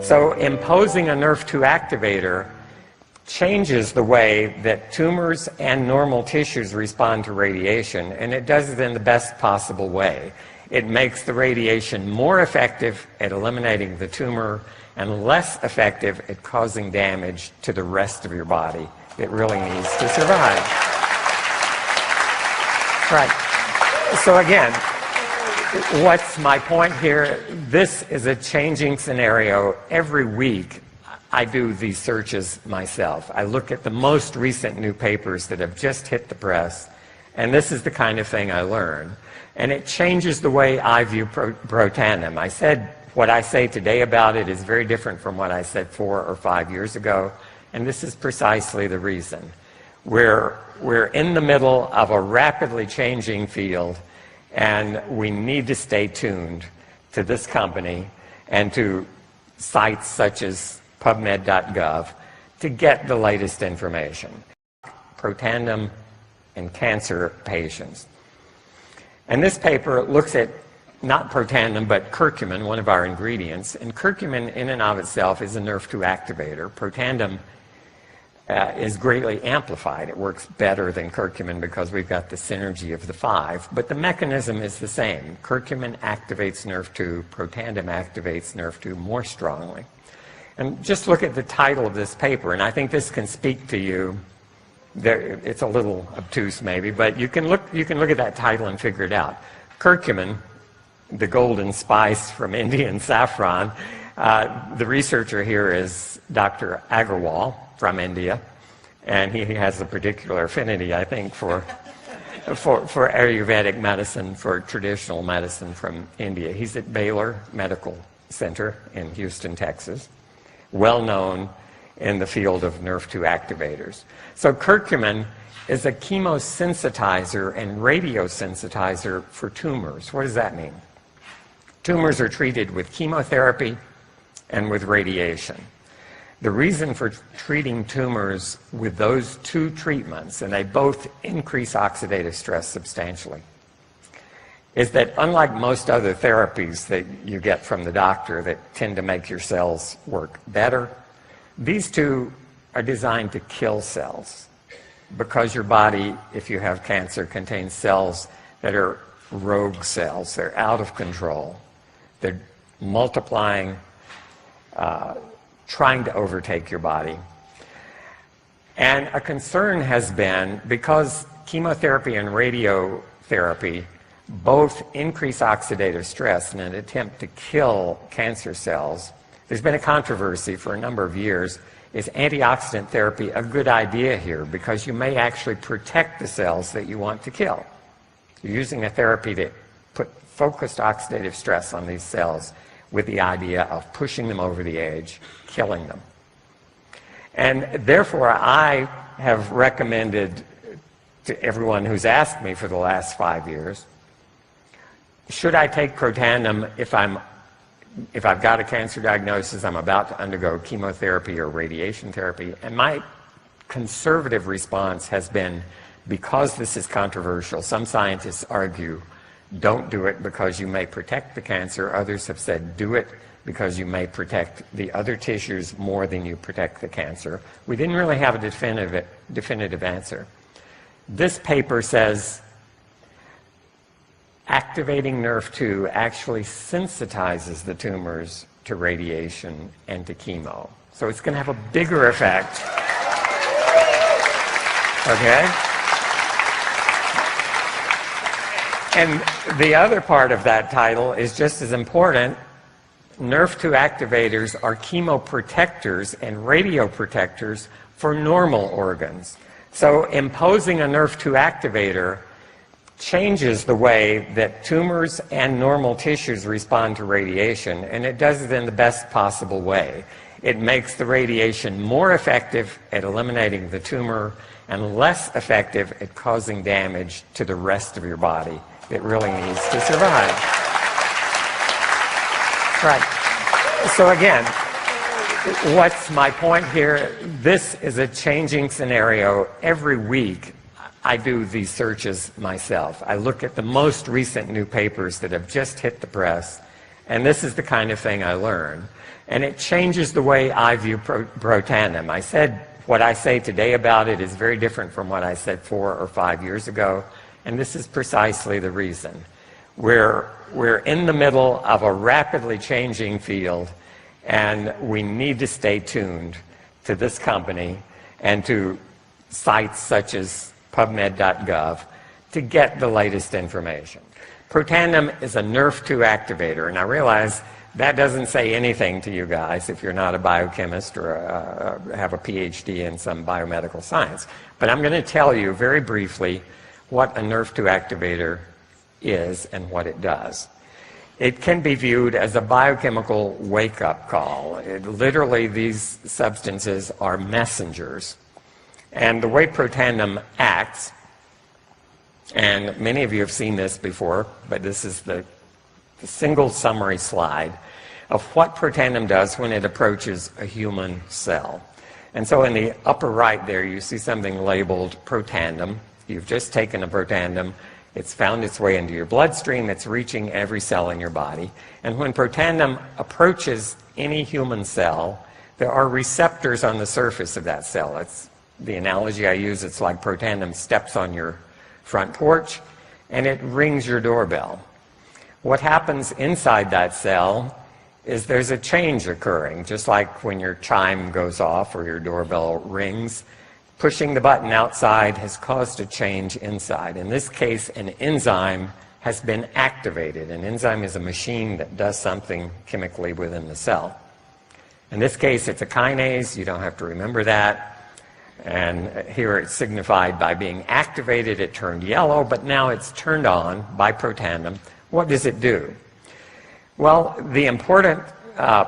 So imposing a NRF2 activator changes the way that tumors and normal tissues respond to radiation, and it does it in the best possible way. It makes the radiation more effective at eliminating the tumor and less effective at causing damage to the rest of your body that really needs to survive. Right. So again, what's my point here? This is a changing scenario. Every week I do these searches myself. I look at the most recent new papers that have just hit the press, and this is the kind of thing I learn. And it changes the way I view Protandim. I said what I say today about it is very different from what I said 4 or 5 years ago, and this is precisely the reason. We're in the middle of a rapidly changing field, and we need to stay tuned to this company and to sites such as PubMed.gov to get the latest information. Protandim in cancer patients. And this paper looks at not Protandim, but curcumin, one of our ingredients. And curcumin in and of itself is a NRF2 activator. Protandim is greatly amplified. It works better than curcumin because we've got the synergy of the 5. But the mechanism is the same. Curcumin activates NRF2. Protandim activates NRF2 more strongly. And just look at the title of this paper, and I think this can speak to you. It's a little obtuse maybe, but you can look at that title and figure it out. Curcumin, the golden spice from Indian saffron. The researcher here is Dr. Agarwal from India, and he has a particular affinity, I think, for Ayurvedic medicine, for traditional medicine from India. He's at Baylor Medical Center in Houston, Texas, well known in the field of NRF2 activators. So curcumin is a chemosensitizer and radiosensitizer for tumors. What does that mean? Tumors are treated with chemotherapy and with radiation. The reason for treating tumors with those two treatments, and they both increase oxidative stress substantially, is that unlike most other therapies that you get from the doctor that tend to make your cells work better, these two are designed to kill cells, because your body, if you have cancer, contains cells that are rogue cells. They're out of control. They're multiplying, trying to overtake your body. And a concern has been, because chemotherapy and radiotherapy both increase oxidative stress in an attempt to kill cancer cells, there's been a controversy for a number of years. Is antioxidant therapy a good idea here? Because you may actually protect the cells that you want to kill. You're using a therapy to put focused oxidative stress on these cells with the idea of pushing them over the edge, killing them. And therefore, I have recommended to everyone who's asked me for the last 5 years, should I take Protandim if I've got a cancer diagnosis, I'm about to undergo chemotherapy or radiation therapy? And my conservative response has been, because this is controversial, some scientists argue, don't do it because you may protect the cancer. Others have said, do it because you may protect the other tissues more than you protect the cancer. We didn't really have a definitive answer. This paper says activating NRF2 actually sensitizes the tumors to radiation and to chemo. So it's going to have a bigger effect. Okay? And the other part of that title is just as important. NRF2 activators are chemoprotectors and radioprotectors for normal organs. So imposing a NRF2 activator changes the way that tumors and normal tissues respond to radiation, and it does it in the best possible way. It makes the radiation more effective at eliminating the tumor and less effective at causing damage to the rest of your body that really needs to survive. Right. So again, what's my point here? This is a changing scenario. Every week I do these searches myself. I look at the most recent new papers that have just hit the press, And this is the kind of thing I learn. And it changes the way I view Protandim. I said what I say today about it is very different from what I said 4 or 5 years ago. And this is precisely the reason. We're in the middle of a rapidly changing field, and we need to stay tuned to this company and to sites such as PubMed.gov to get the latest information. Protandim is a NRF2 activator, and I realize that doesn't say anything to you guys if you're not a biochemist or have a PhD in some biomedical science. But I'm going to tell you very briefly what a NRF2 activator is and what it does. It can be viewed as a biochemical wake-up call. Literally, these substances are messengers. And the way Protandim acts, and many of you have seen this before, but this is the single summary slide of what Protandim does when it approaches a human cell. And so in the upper right there, you see something labeled Protandim. You've just taken a Protandim. It's found its way into your bloodstream. It's reaching every cell in your body. And when Protandim approaches any human cell, there are receptors on the surface of that cell. It's the analogy I use, it's like Protandim steps on your front porch and it rings your doorbell. What happens inside that cell is there's a change occurring, just like when your chime goes off or your doorbell rings. Pushing the button outside has caused a change inside. In this case, an enzyme has been activated. An enzyme is a machine that does something chemically within the cell. In this case, it's a kinase. You don't have to remember that. And here it's signified by being activated. It turned yellow, but now it's turned on by Protandim. What does it do? Well, the important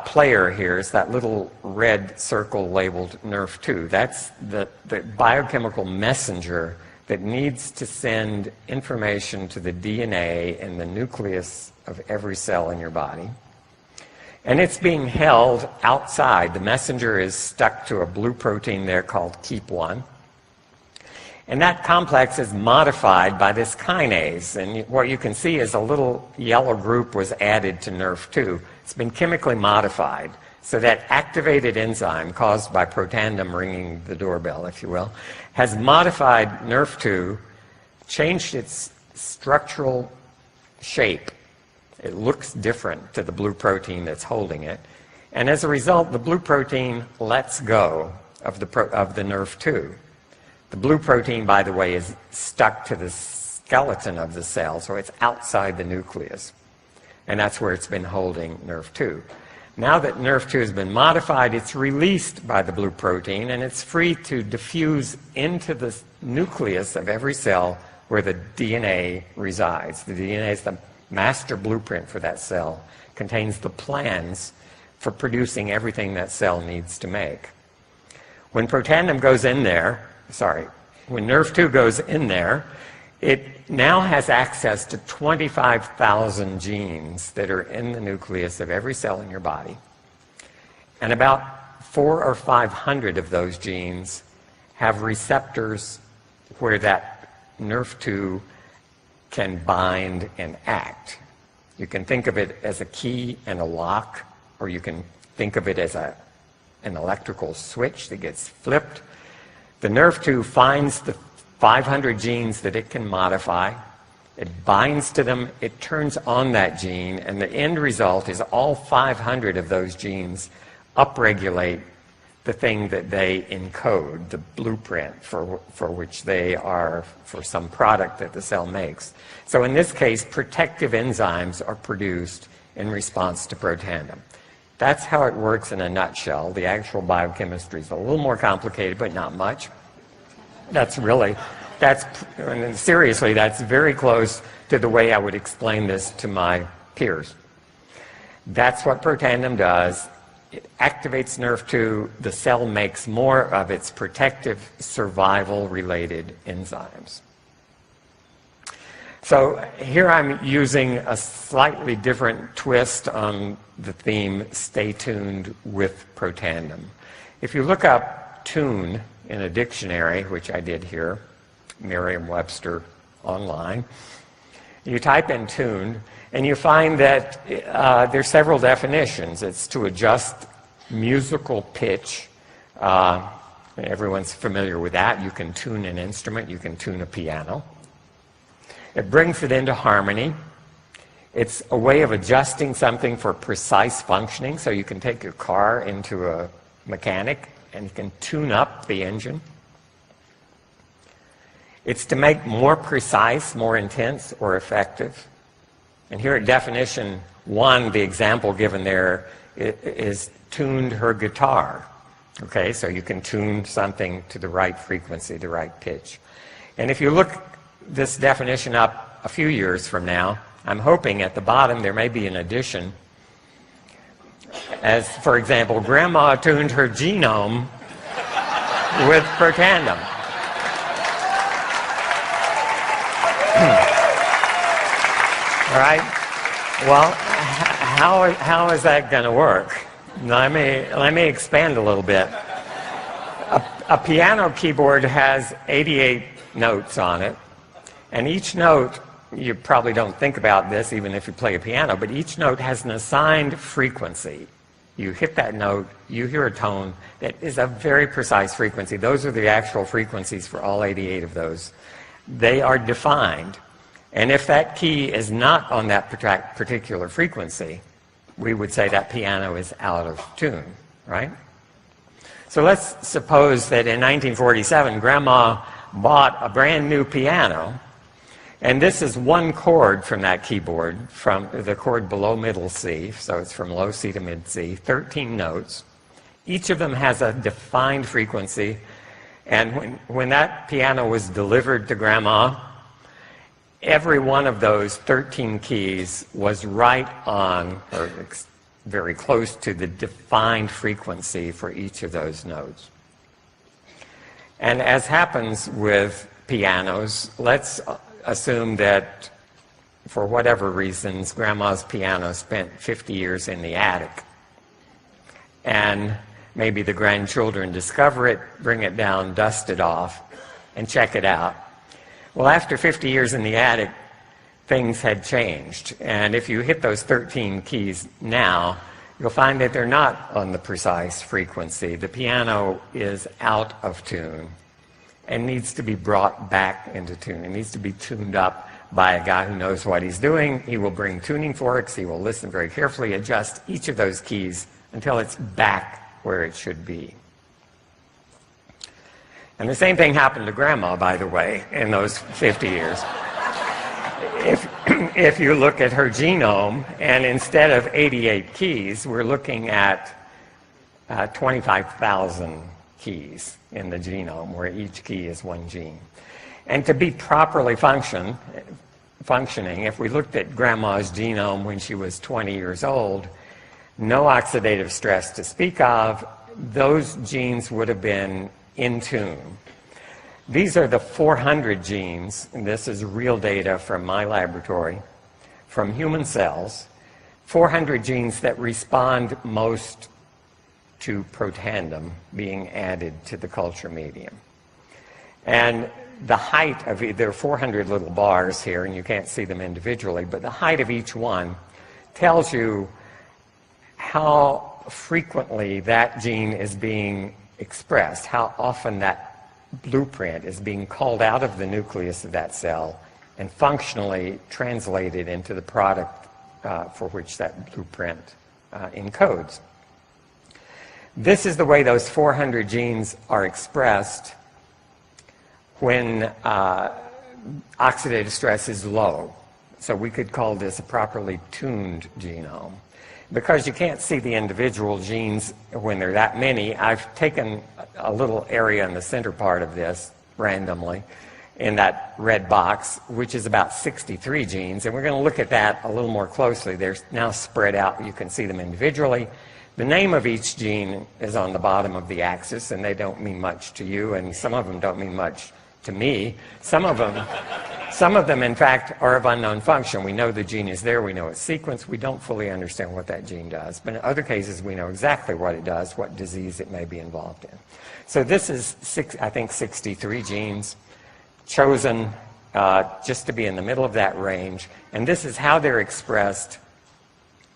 player here is that little red circle labeled NRF2. That's the biochemical messenger that needs to send information to the DNA in the nucleus of every cell in your body. And it's being held outside. The messenger is stuck to a blue protein there called KEAP1. And that complex is modified by this kinase. And what you can see is a little yellow group was added to NRF2. It's been chemically modified. So that activated enzyme caused by Protandim ringing the doorbell, if you will, has modified NRF2, changed its structural shape. It looks different to the blue protein that's holding it. And as a result, the blue protein lets go of the NRF2. The blue protein, by the way, is stuck to the skeleton of the cell, so it's outside the nucleus. And that's where it's been holding NRF2. Now that NRF2 has been modified, it's released by the blue protein, and it's free to diffuse into the nucleus of every cell where the DNA resides. The DNA is the master blueprint for that cell, contains the plans for producing everything that cell needs to make. When Protandim goes in there, when NRF2 goes in there, it now has access to 25,000 genes that are in the nucleus of every cell in your body. And about 400 or 500 of those genes have receptors where that NRF2 can bind and act. You can think of it as a key and a lock, or you can think of it as an electrical switch that gets flipped. The NRF2 finds the 500 genes that it can modify, it binds to them, it turns on that gene, and the end result is all 500 of those genes upregulate the thing that they encode, the blueprint for which they are for some product that the cell makes. So in this case, protective enzymes are produced in response to Protandim. That's how it works in a nutshell. The actual biochemistry is a little more complicated, but not much. Seriously, that's very close to the way I would explain this to my peers. That's what Protandim does. It activates NRF2. The cell makes more of its protective survival-related enzymes. So here I'm using a slightly different twist on the theme, stay tuned with Protandim. If you look up tune in a dictionary, which I did here, Merriam-Webster online, you type in tune, And you find that there's several definitions. It's to adjust musical pitch. Everyone's familiar with that. You can tune an instrument. You can tune a piano. It brings it into harmony. It's a way of adjusting something for precise functioning. So you can take your car into a mechanic and you can tune up the engine. It's to make more precise, more intense, or effective. And here at definition 1, the example given there is tuned her guitar. Okay, so you can tune something to the right frequency, the right pitch. And if you look this definition up a few years from now, I'm hoping at the bottom there may be an addition. As, for example, Grandma tuned her genome with protandem. All right. Well, how is that going to work? Let me expand a little bit. A piano keyboard has 88 notes on it, and each note, you probably don't think about this even if you play a piano, but each note has an assigned frequency. You hit that note, you hear a tone that is a very precise frequency. Those are the actual frequencies for all 88 of those. They are defined. And if that key is not on that particular frequency, we would say that piano is out of tune, right? So let's suppose that in 1947, Grandma bought a brand new piano, and this is one chord from that keyboard, from the chord below middle C, so it's from low C to mid C, 13 notes. Each of them has a defined frequency, and when that piano was delivered to Grandma, every one of those 13 keys was right on, or very close to, the defined frequency for each of those notes. And as happens with pianos, let's assume that for whatever reasons, Grandma's piano spent 50 years in the attic. And maybe the grandchildren discover it, bring it down, dust it off, and check it out. Well, after 50 years in the attic, things had changed. And if you hit those 13 keys now, you'll find that they're not on the precise frequency. The piano is out of tune and needs to be brought back into tune. It needs to be tuned up by a guy who knows what he's doing. He will bring tuning forks. He will listen very carefully, adjust each of those keys until it's back where it should be. And the same thing happened to Grandma, by the way, in those 50 years. If you look at her genome, and instead of 88 keys, we're looking at 25,000 keys in the genome, where each key is one gene. And to be properly functioning, if we looked at Grandma's genome when she was 20 years old, no oxidative stress to speak of, those genes would have been in tune. These are the 400 genes, and this is real data from my laboratory, from human cells, 400 genes that respond most to protandem being added to the culture medium. And the height of, there are 400 little bars here, and you can't see them individually, but the height of each one tells you how frequently that gene is being expressed, how often that blueprint is being called out of the nucleus of that cell and functionally translated into the product for which that blueprint encodes. This is the way those 400 genes are expressed when oxidative stress is low. So we could call this a properly tuned genome. Because you can't see the individual genes when there are that many, I've taken a little area in the center part of this randomly in that red box, which is about 63 genes, and we're going to look at that a little more closely. They're now spread out. You can see them individually. The name of each gene is on the bottom of the axis, and they don't mean much to you, and some of them don't mean much to me. Some of them, in fact, are of unknown function. We know the gene is there, we know its sequence, we don't fully understand what that gene does. But in other cases, we know exactly what it does, what disease it may be involved in. So this is, I think, 63 genes chosen just to be in the middle of that range. And this is how they're expressed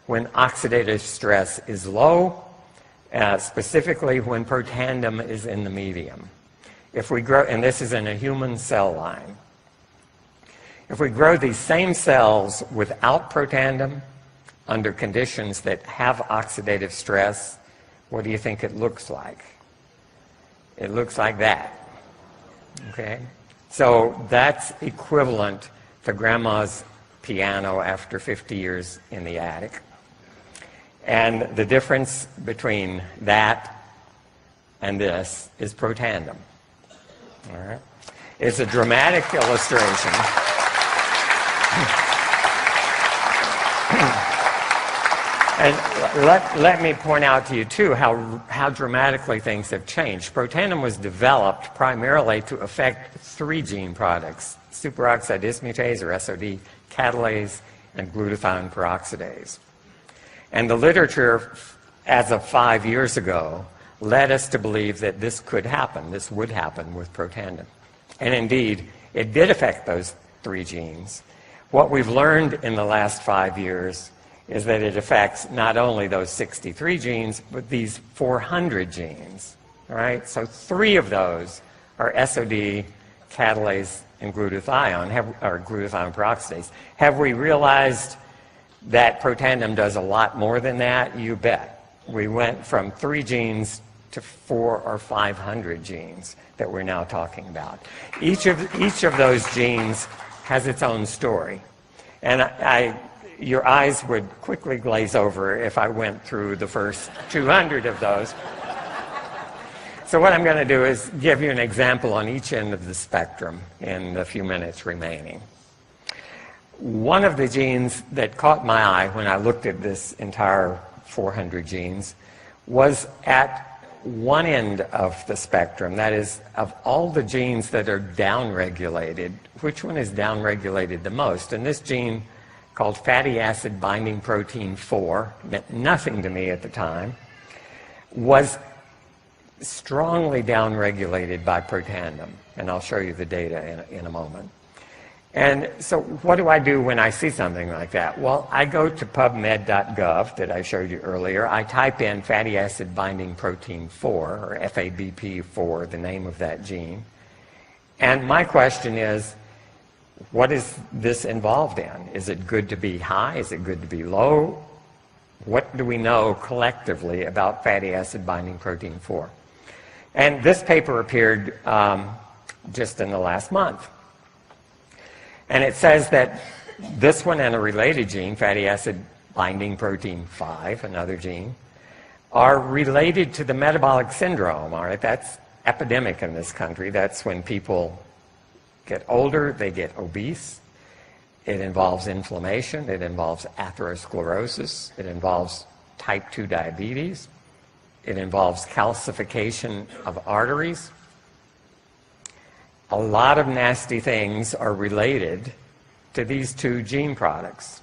when oxidative stress is low, specifically when protandem is in the medium. If we grow, and this is in a human cell line, if we grow these same cells without protandem under conditions that have oxidative stress, what do you think it looks like? It looks like that. Okay? So that's equivalent to grandma's piano after 50 years in the attic. And the difference between that and this is protandem. All right? It's a dramatic illustration. And let me point out to you, too, how dramatically things have changed. Protandem was developed primarily to affect 3 gene products: superoxide dismutase, or SOD, catalase, and glutathione peroxidase. And the literature, as of 5 years ago, led us to believe that this could happen, this would happen with protandem. And indeed, it did affect those 3 genes. What we've learned in the last 5 years is that it affects not only those 63 genes, but these 400 genes. All right? So 3 of those are SOD, catalase, and glutathione, or glutathione peroxidase. Have we realized that protandem does a lot more than that? You bet. We went from 3 genes to 400 or 500 genes that we're now talking about. Each of those genes has its own story. And your eyes would quickly glaze over if I went through the first 200 of those. So what I'm going to do is give you an example on each end of the spectrum in the few minutes remaining. One of the genes that caught my eye when I looked at this entire 400 genes was at one end of the spectrum. That is, of all the genes that are downregulated, which one is downregulated the most? And this gene, called fatty acid binding protein 4, meant nothing to me at the time, was strongly downregulated by protandem. And I'll show you the data in a moment. And so what do I do when I see something like that? Well, I go to pubmed.gov that I showed you earlier. I type in fatty acid binding protein 4, or FABP4, the name of that gene. And my question is, what is this involved in? Is it good to be high? Is it good to be low? What do we know collectively about fatty acid binding protein 4? And this paper appeared just in the last month. And it says that this one and a related gene, fatty acid binding protein 5, another gene, are related to the metabolic syndrome. All right, that's epidemic in this country. That's when people get older, they get obese. It involves inflammation. It involves atherosclerosis. It involves type 2 diabetes. It involves calcification of arteries. A lot of nasty things are related to these 2 gene products.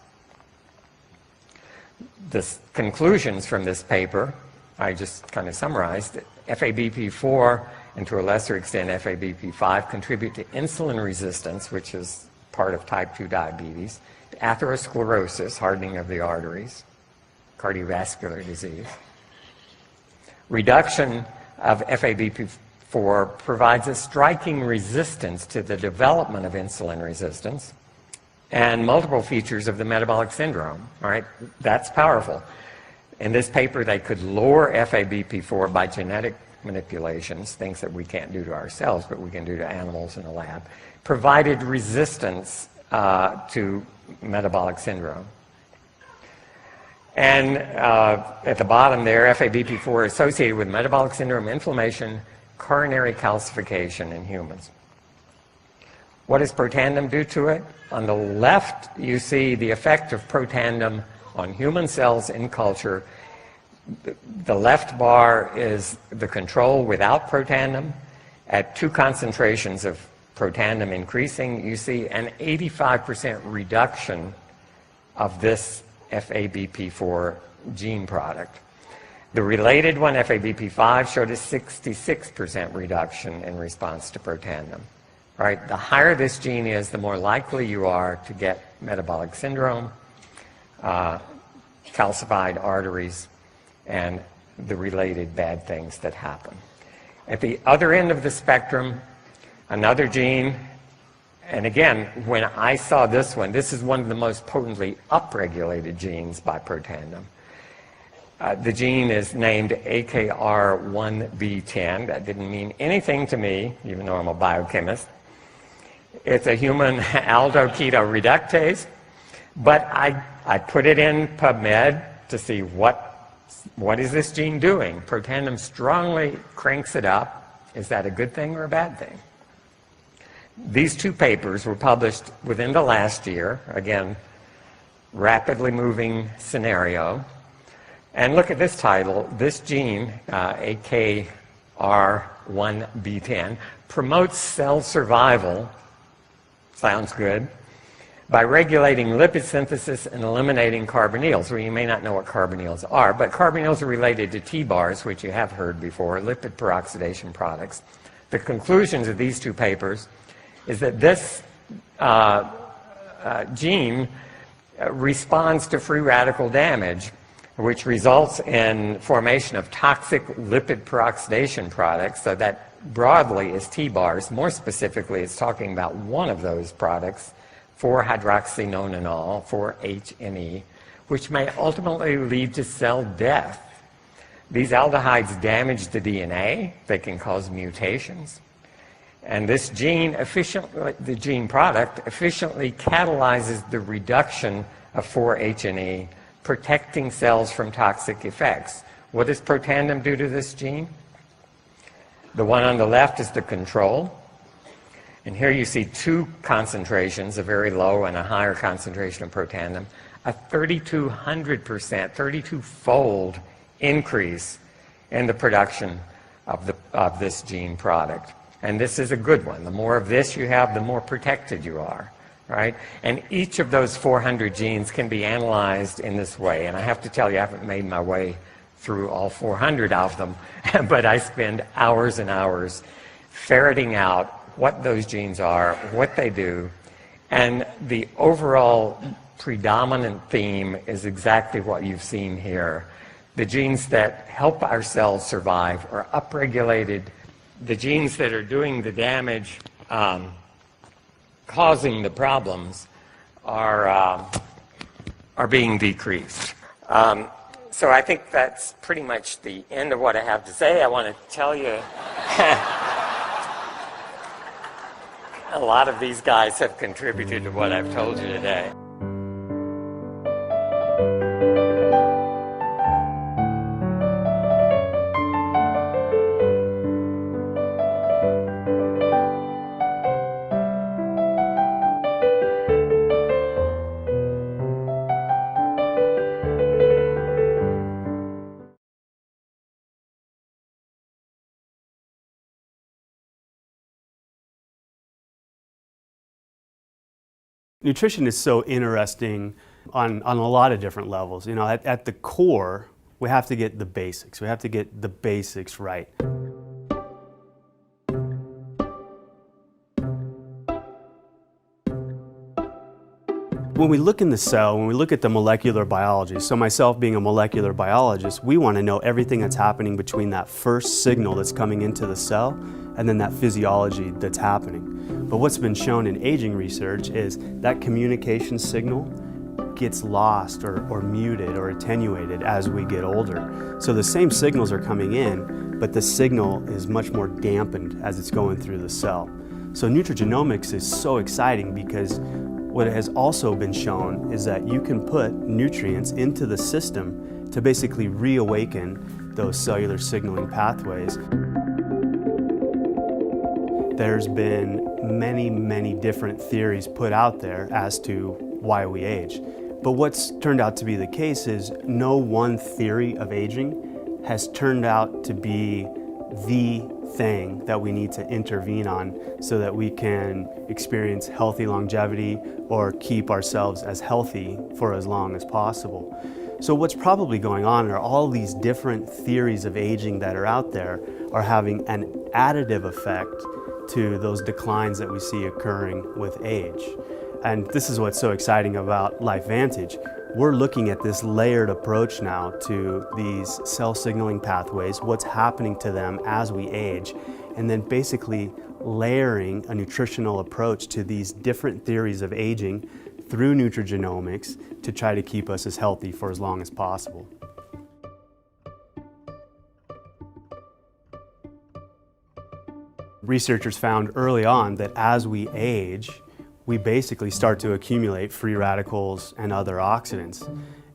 The conclusions from this paper, I just kind of summarized. FABP4, and to a lesser extent FABP5, contribute to insulin resistance, which is part of type 2 diabetes, to atherosclerosis, hardening of the arteries, cardiovascular disease. Reduction of FABP4 provides a striking resistance to the development of insulin resistance and multiple features of the metabolic syndrome. All right, that's powerful. In this paper, they could lower FABP4 by genetic manipulations, things that we can't do to ourselves, but we can do to animals in a lab, provided resistance to metabolic syndrome. And at the bottom there, FABP4 is associated with metabolic syndrome, inflammation, coronary calcification in humans. What does protandem do to it? On the left, you see the effect of protandem on human cells in culture. The left bar is the control without protandem. At 2 concentrations of protandem increasing, you see an 85% reduction of this FABP4 gene product. The related one, FABP5, showed a 66% reduction in response to protandem. right? The higher this gene is, the more likely you are to get metabolic syndrome, calcified arteries, and the related bad things that happen. At the other end of the spectrum, another gene, and again, when I saw this one, this is one of the most potently upregulated genes by protandem. The gene is named AKR1B10. That didn't mean anything to me, even though I'm a biochemist. It's a human aldoketo reductase, but I put it in PubMed to see what is this gene doing. Protandem strongly cranks it up. Is that a good thing or a bad thing? These two papers were published within the last year. Again, rapidly moving scenario. And look at this title. This gene, AKR1B10, promotes cell survival, sounds good, by regulating lipid synthesis and eliminating carbonyls. Well, you may not know what carbonyls are, but carbonyls are related to T-bars, which you have heard before, lipid peroxidation products. The conclusions of these two papers is that this gene responds to free radical damage, which results in formation of toxic lipid peroxidation products. So that broadly is T-bars. More specifically, it's talking about one of those products, 4-hydroxynonenal, 4-HNE, which may ultimately lead to cell death. These aldehydes damage the DNA. They can cause mutations. And this gene the gene product efficiently catalyzes the reduction of 4-HNE, protecting cells from toxic effects. What does protandem do to this gene? The one on the left is the control. And here you see two concentrations, a very low and a higher concentration of protandem, a 3,200%, 32-fold increase in the production of this gene product. And this is a good one. The more of this you have, the more protected you are, right? And each of those 400 genes can be analyzed in this way. And I have to tell you, I haven't made my way through all 400 of them, but I spend hours and hours ferreting out what those genes are, what they do, and the overall predominant theme is exactly what you've seen here. The genes that help our cells survive are upregulated. The genes that are doing the damage, causing the problems, are being decreased. So I think that's pretty much the end of what I have to say. I want to tell you a lot of these guys have contributed to what I've told you today. Nutrition is so interesting on a lot of different levels. You know, at the core, we have to get the basics. We have to get the basics right. When we look in the cell, when we look at the molecular biology, so myself being a molecular biologist, we want to know everything that's happening between that first signal that's coming into the cell and then that physiology that's happening. But what's been shown in aging research is that communication signal gets lost or muted or attenuated as we get older. So the same signals are coming in, but the signal is much more dampened as it's going through the cell. So nutrigenomics is so exciting because what has also been shown is that you can put nutrients into the system to basically reawaken those cellular signaling pathways. There's been many different theories put out there as to why we age. But what's turned out to be the case is no one theory of aging has turned out to be the thing that we need to intervene on so that we can experience healthy longevity or keep ourselves as healthy for as long as possible. So what's probably going on are all these different theories of aging that are out there are having an additive effect to those declines that we see occurring with age. And this is what's so exciting about LifeVantage. We're looking at this layered approach now to these cell signaling pathways, what's happening to them as we age, and then basically layering a nutritional approach to these different theories of aging through nutrigenomics to try to keep us as healthy for as long as possible. Researchers found early on that as we age, we basically start to accumulate free radicals and other oxidants.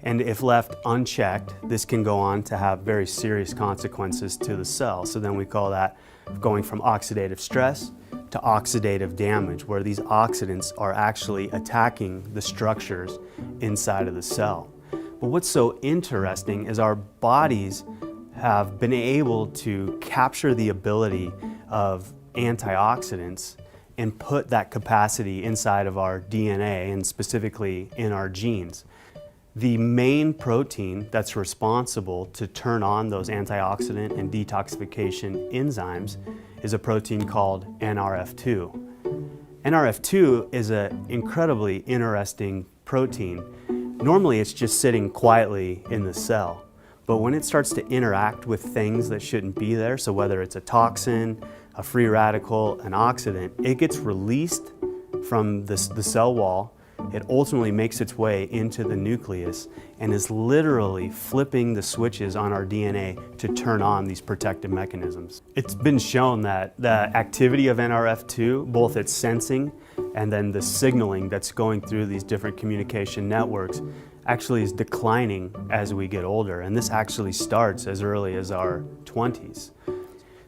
And if left unchecked, this can go on to have very serious consequences to the cell. So then we call that going from oxidative stress to oxidative damage, where these oxidants are actually attacking the structures inside of the cell. But what's so interesting is our bodies have been able to capture the ability of antioxidants and put that capacity inside of our DNA and specifically in our genes. The main protein that's responsible to turn on those antioxidant and detoxification enzymes is a protein called NRF2. NRF2 is an incredibly interesting protein. Normally it's just sitting quietly in the cell, but when it starts to interact with things that shouldn't be there, so whether it's a toxin, a free radical, an oxidant, it gets released from the cell wall. It ultimately makes its way into the nucleus and is literally flipping the switches on our DNA to turn on these protective mechanisms. It's been shown that the activity of NRF2, both its sensing and then the signaling that's going through these different communication networks, actually is declining as we get older. And this actually starts as early as our 20s.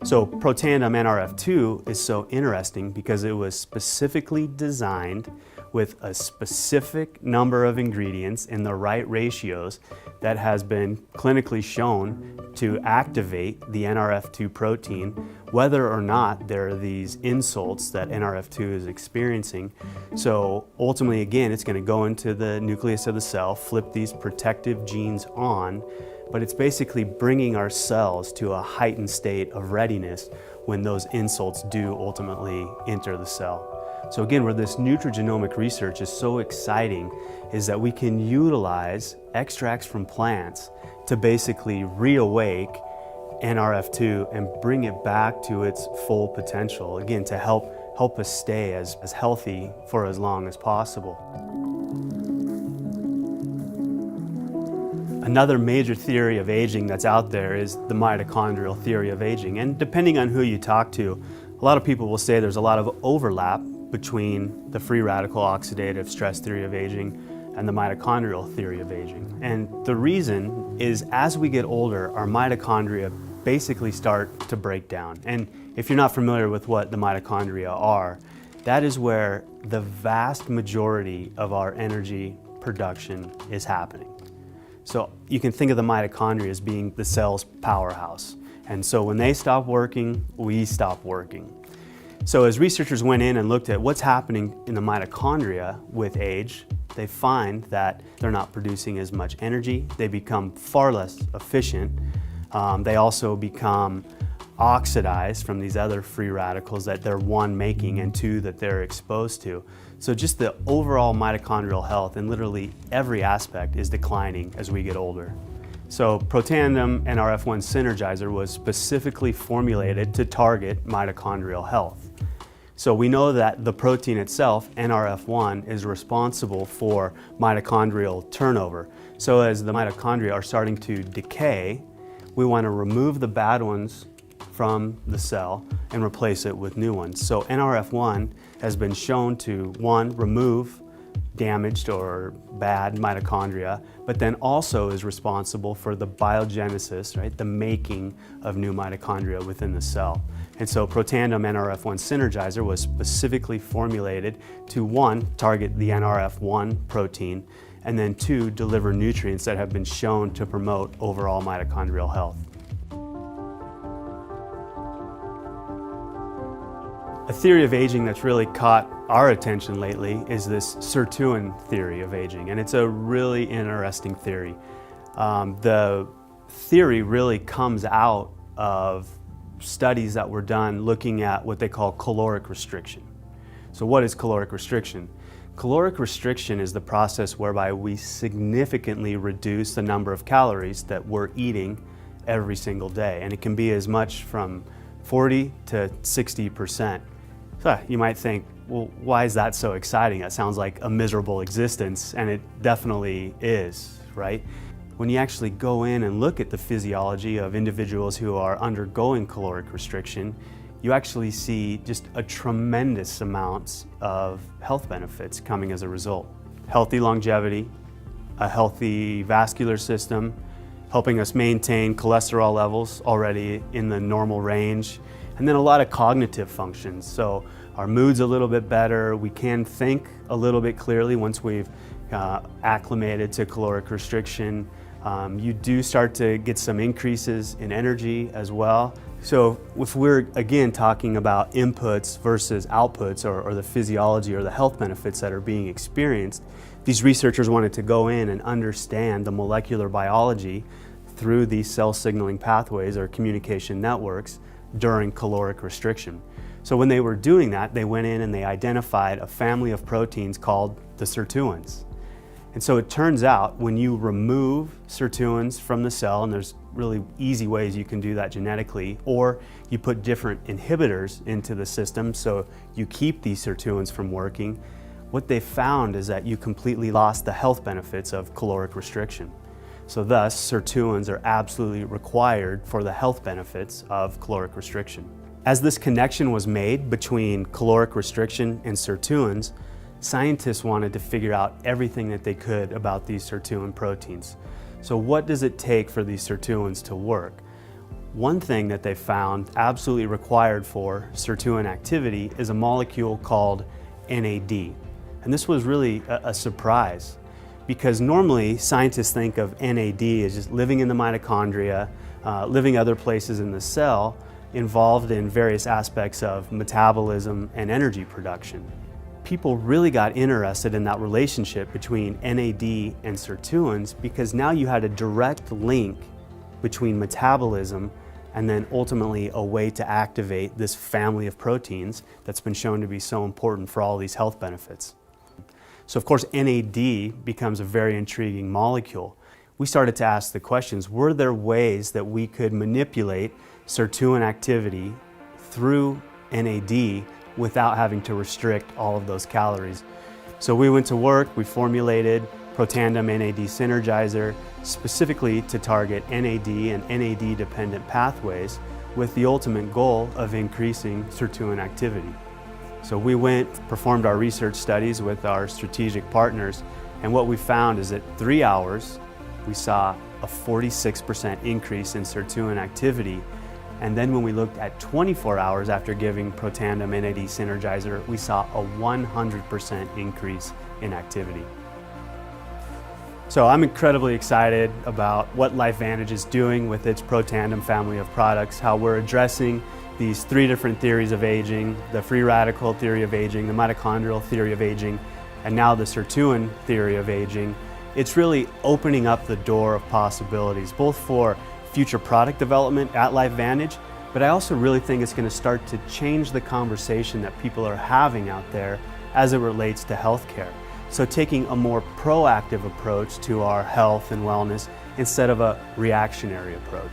So Protandim NRF2 is so interesting because it was specifically designed with a specific number of ingredients in the right ratios that has been clinically shown to activate the NRF2 protein, whether or not there are these insults that NRF2 is experiencing. So ultimately, again, it's going to go into the nucleus of the cell, flip these protective genes on, but it's basically bringing our cells to a heightened state of readiness when those insults do ultimately enter the cell. So again, where this nutrigenomic research is so exciting is that we can utilize extracts from plants to basically reawake NRF2 and bring it back to its full potential, again, to help us stay as healthy for as long as possible. Another major theory of aging that's out there is the mitochondrial theory of aging. And depending on who you talk to, a lot of people will say there's a lot of overlap between the free radical oxidative stress theory of aging and the mitochondrial theory of aging. And the reason is as we get older, our mitochondria basically start to break down. And if you're not familiar with what the mitochondria are, that is where the vast majority of our energy production is happening. So you can think of the mitochondria as being the cell's powerhouse. And so when they stop working, we stop working. So as researchers went in and looked at what's happening in the mitochondria with age, they find that they're not producing as much energy. They become far less efficient. They also become oxidized from these other free radicals that they're one, making, and two, that they're exposed to. So just the overall mitochondrial health in literally every aspect is declining as we get older. So Protandim NRF1 Synergizer was specifically formulated to target mitochondrial health. So we know that the protein itself, NRF1, is responsible for mitochondrial turnover. So as the mitochondria are starting to decay, we want to remove the bad ones from the cell and replace it with new ones. So NRF1 has been shown to, one, remove damaged or bad mitochondria, but then also is responsible for the biogenesis, right, the making of new mitochondria within the cell. And so Protandim NRF1 Synergizer was specifically formulated to, one, target the NRF1 protein, and then two, deliver nutrients that have been shown to promote overall mitochondrial health. A theory of aging that's really caught our attention lately is this sirtuin theory of aging, and it's a really interesting theory. The theory really comes out of studies that were done looking at what they call caloric restriction. So what is caloric restriction? Caloric restriction is the process whereby we significantly reduce the number of calories that we're eating every single day. And it can be as much from 40 to 60%. So you might think, well, why is that so exciting? That sounds like a miserable existence, and it definitely is, right? When you actually go in and look at the physiology of individuals who are undergoing caloric restriction, you actually see just a tremendous amounts of health benefits coming as a result. Healthy longevity, a healthy vascular system, helping us maintain cholesterol levels already in the normal range, and then a lot of cognitive functions. So our mood's a little bit better, we can think a little bit clearly once we've acclimated to caloric restriction. You do start to get some increases in energy as well. So if we're again talking about inputs versus outputs, or the physiology or the health benefits that are being experienced, these researchers wanted to go in and understand the molecular biology through these cell signaling pathways or communication networks during caloric restriction. So when they were doing that, they went in and they identified a family of proteins called the sirtuins. And so it turns out when you remove sirtuins from the cell, and there's really easy ways you can do that genetically, or you put different inhibitors into the system so you keep these sirtuins from working, what they found is that you completely lost the health benefits of caloric restriction. So thus, sirtuins are absolutely required for the health benefits of caloric restriction. As this connection was made between caloric restriction and sirtuins, scientists wanted to figure out everything that they could about these sirtuin proteins. So what does it take for these sirtuins to work? One thing that they found absolutely required for sirtuin activity is a molecule called NAD. And this was really a surprise, because normally scientists think of NAD as just living in the mitochondria, living other places in the cell, involved in various aspects of metabolism and energy production. People really got interested in that relationship between NAD and sirtuins because now you had a direct link between metabolism and then ultimately a way to activate this family of proteins that's been shown to be so important for all these health benefits. So of course NAD becomes a very intriguing molecule. We started to ask the questions, were there ways that we could manipulate sirtuin activity through NAD without having to restrict all of those calories? So we went to work, we formulated Protandim NAD Synergizer specifically to target NAD and NAD-dependent pathways with the ultimate goal of increasing sirtuin activity. So we performed our research studies with our strategic partners, and what we found is that 3 hours, we saw a 46% increase in sirtuin activity. And then when we looked at 24 hours after giving Protandim NAD Synergizer, we saw a 100% increase in activity. So I'm incredibly excited about what LifeVantage is doing with its Protandim family of products, how we're addressing these 3 different theories of aging, the free radical theory of aging, the mitochondrial theory of aging, and now the sirtuin theory of aging. It's really opening up the door of possibilities, both for future product development at LifeVantage, but I also really think it's going to start to change the conversation that people are having out there as it relates to healthcare. So taking a more proactive approach to our health and wellness instead of a reactionary approach.